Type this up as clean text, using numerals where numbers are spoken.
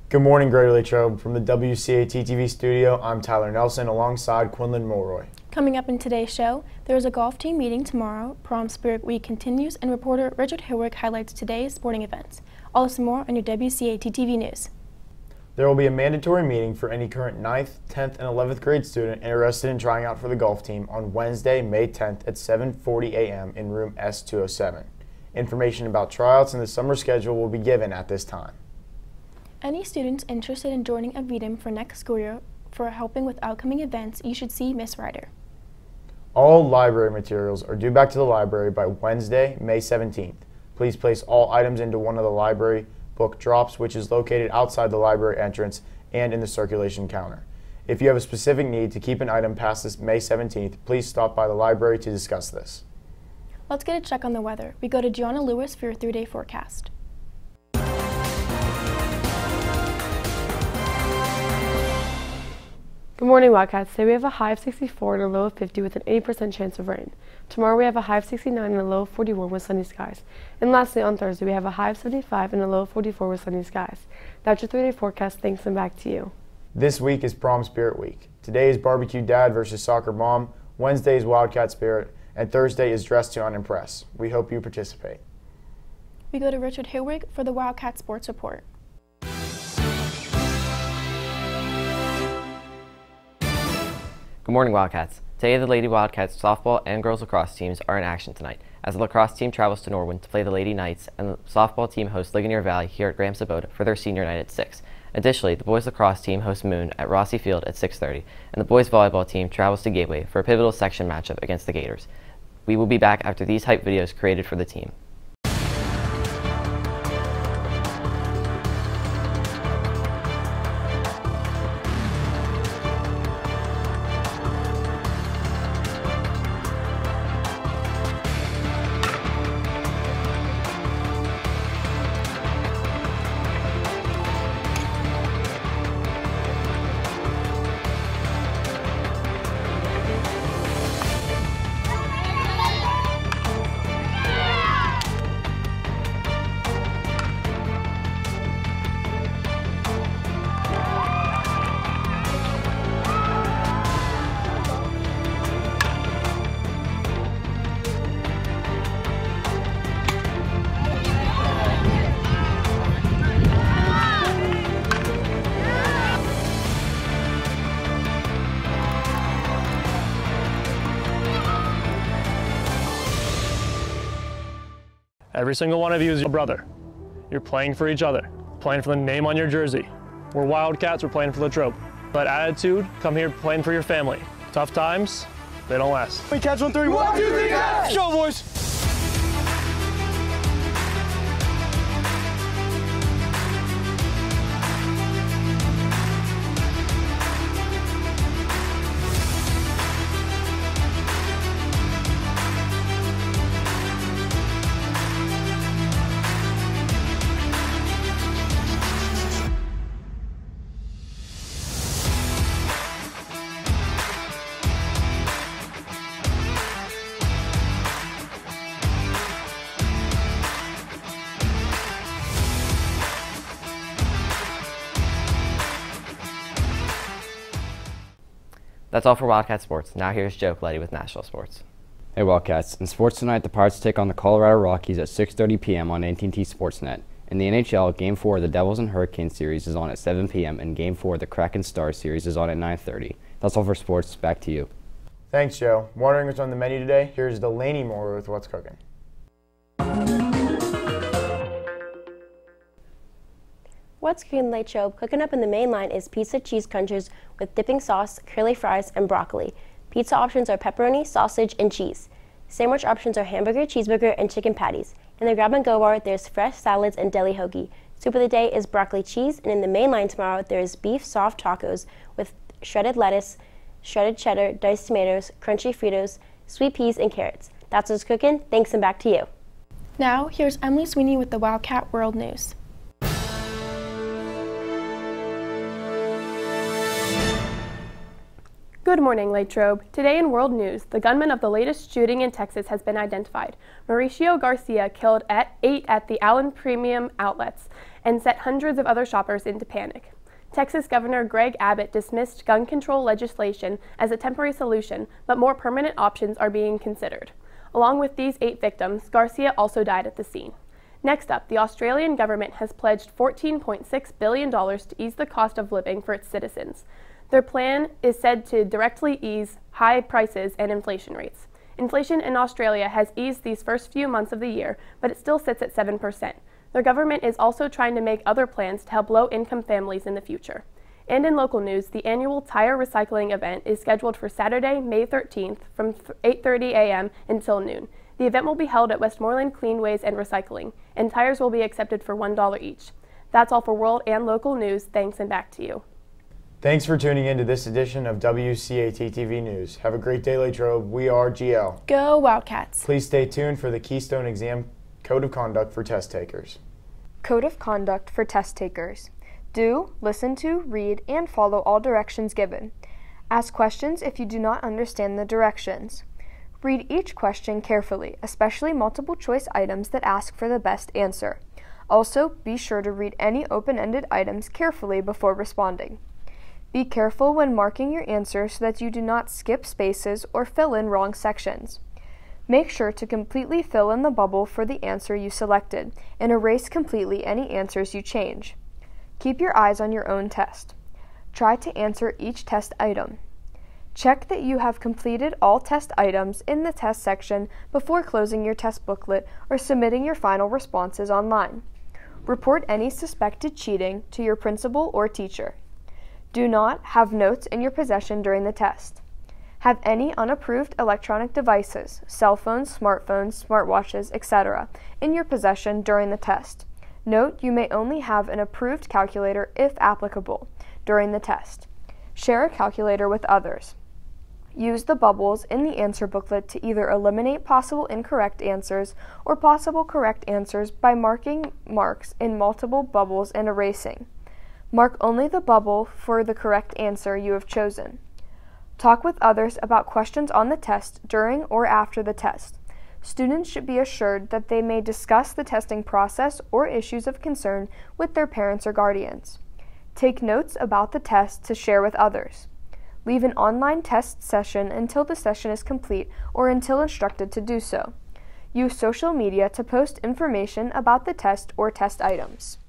Good morning, Greater Latrobe. From the WCAT TV studio, I'm Tyler Nelson alongside Quinlan Mulroy. Coming up in today's show, there is a golf team meeting tomorrow, Prom Spirit Week continues, and reporter Richard Hilwick highlights today's sporting events. All this and more on your WCAT TV news. There will be a mandatory meeting for any current 9th, 10th, and 11th grade student interested in trying out for the golf team on Wednesday, May 10th at 7:40 a.m. in room S207. Information about tryouts and the summer schedule will be given at this time. Any students interested in joining a VDIM for next school year for helping with upcoming events, you should see Miss Ryder. All library materials are due back to the library by Wednesday, May 17th. Please place all items into one of the library book drops, which is located outside the library entrance and in the circulation counter. If you have a specific need to keep an item past this May 17th, please stop by the library to discuss this. Let's get a check on the weather. We go to Gianna Lewis for your 3-day forecast. Good morning, Wildcats. Today we have a high of 64 and a low of 50 with an 80% chance of rain. Tomorrow we have a high of 69 and a low of 41 with sunny skies. And lastly, on Thursday we have a high of 75 and a low of 44 with sunny skies. That's your 3-day forecast. Thanks, and back to you. This week is Prom Spirit Week. Today is Barbecue Dad versus Soccer Mom. Wednesday is Wildcat Spirit. And Thursday is Dress to Unimpress. We hope you participate. We go to Richard Hilwick for the Wildcat Sports Report. Good morning, Wildcats. Today the Lady Wildcats softball and girls lacrosse teams are in action tonight, as the lacrosse team travels to Norwin to play the Lady Knights, and the softball team hosts Ligonier Valley here at Graham Sabota for their senior night at 6. Additionally, the boys lacrosse team hosts Moon at Rossi Field at 6:30, and the boys volleyball team travels to Gateway for a pivotal section matchup against the Gators. We will be back after these hype videos created for the team. Every single one of you is your brother. You're playing for each other, playing for the name on your jersey. We're Wildcats, we're playing for the trope. But attitude, come here playing for your family. Tough times, they don't last. We catch 1, 3, 1, 2, 3, yes! Go, boys! That's all for Wildcat Sports. Now here's Joe Coletti with National Sports. Hey Wildcats, in sports tonight the Pirates take on the Colorado Rockies at 6:30 p.m. on AT&T Sportsnet. In the NHL, Game 4 of the Devils and Hurricanes series is on at 7 p.m. and Game 4 of the Kraken Stars series is on at 9:30. That's all for sports. Back to you. Thanks, Joe. Wondering what's on the menu today? Here's Delaney Moore with What's Cooking. What's Cooking Latrobe? Cooking up in the main line is pizza cheese crunchers with dipping sauce, curly fries, and broccoli. Pizza options are pepperoni, sausage, and cheese. Sandwich options are hamburger, cheeseburger, and chicken patties. In the grab-and-go bar, there's fresh salads and deli hoagie. Soup of the day is broccoli cheese, and in the main line tomorrow, there's beef soft tacos with shredded lettuce, shredded cheddar, diced tomatoes, crunchy Fritos, sweet peas, and carrots. That's what's cooking. Thanks, and back to you. Now, here's Emily Sweeney with the Wildcat World News. Good morning, Latrobe. Today in World News, the gunman of the latest shooting in Texas has been identified. Mauricio Garcia killed at 8 at the Allen Premium Outlets and set hundreds of other shoppers into panic. Texas Governor Greg Abbott dismissed gun control legislation as a temporary solution, but more permanent options are being considered. Along with these 8 victims, Garcia also died at the scene. Next up, the Australian government has pledged $14.6 billion to ease the cost of living for its citizens. Their plan is said to directly ease high prices and inflation rates. Inflation in Australia has eased these first few months of the year, but it still sits at 7%. Their government is also trying to make other plans to help low-income families in the future. And in local news, the annual tire recycling event is scheduled for Saturday, May 13th from 8:30 a.m. until noon. The event will be held at Westmoreland Cleanways and Recycling, and tires will be accepted for $1 each. That's all for world and local news. Thanks, and back to you. Thanks for tuning in to this edition of WCAT-TV News. Have a great day, Latrobe. We are GL. Go Wildcats! Please stay tuned for the Keystone Exam Code of Conduct for Test Takers. Code of Conduct for Test Takers. Do, listen to, read, and follow all directions given. Ask questions if you do not understand the directions. Read each question carefully, especially multiple choice items that ask for the best answer. Also, be sure to read any open-ended items carefully before responding. Be careful when marking your answer so that you do not skip spaces or fill in wrong sections. Make sure to completely fill in the bubble for the answer you selected and erase completely any answers you change. Keep your eyes on your own test. Try to answer each test item. Check that you have completed all test items in the test section before closing your test booklet or submitting your final responses online. Report any suspected cheating to your principal or teacher. Do not have notes in your possession during the test. Have any unapproved electronic devices, cell phones, smartphones, smartwatches, etc., in your possession during the test. Note you may only have an approved calculator, if applicable, during the test. Share a calculator with others. Use the bubbles in the answer booklet to either eliminate possible incorrect answers or possible correct answers by marking marks in multiple bubbles and erasing. Mark only the bubble for the correct answer you have chosen. Talk with others about questions on the test during or after the test. Students should be assured that they may discuss the testing process or issues of concern with their parents or guardians. Take notes about the test to share with others. Leave an online test session until the session is complete or until instructed to do so. Use social media to post information about the test or test items.